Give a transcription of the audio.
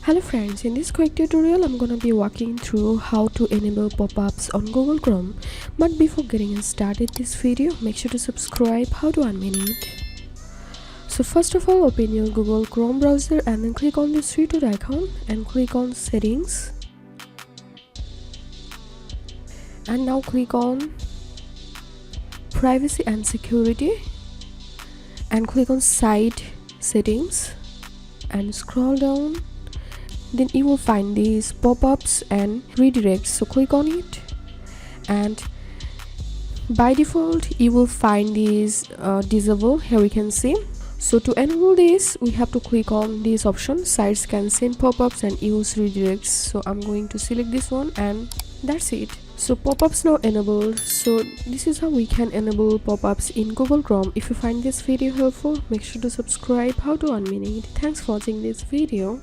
Hello friends, in this quick tutorial I'm gonna be walking through how to enable pop-ups on Google Chrome. But before getting started this video, make sure to subscribe. How to unmute it. So first of all, open your Google Chrome browser and then click on this three-dot icon and click on settings. And now click on privacy and security and click on site settings and scroll down. Then you will find these pop-ups and redirects, so click on it, and by default you will find these disable. Here we can see. So to enable this, we have to click on this option, sites can send pop-ups and use redirects. So I'm going to select this one, and that's it. So pop-ups now enabled. So this is how we can enable pop-ups in Google Chrome. If you find this video helpful, make sure to subscribe. How to unmute it. Thanks for watching this video.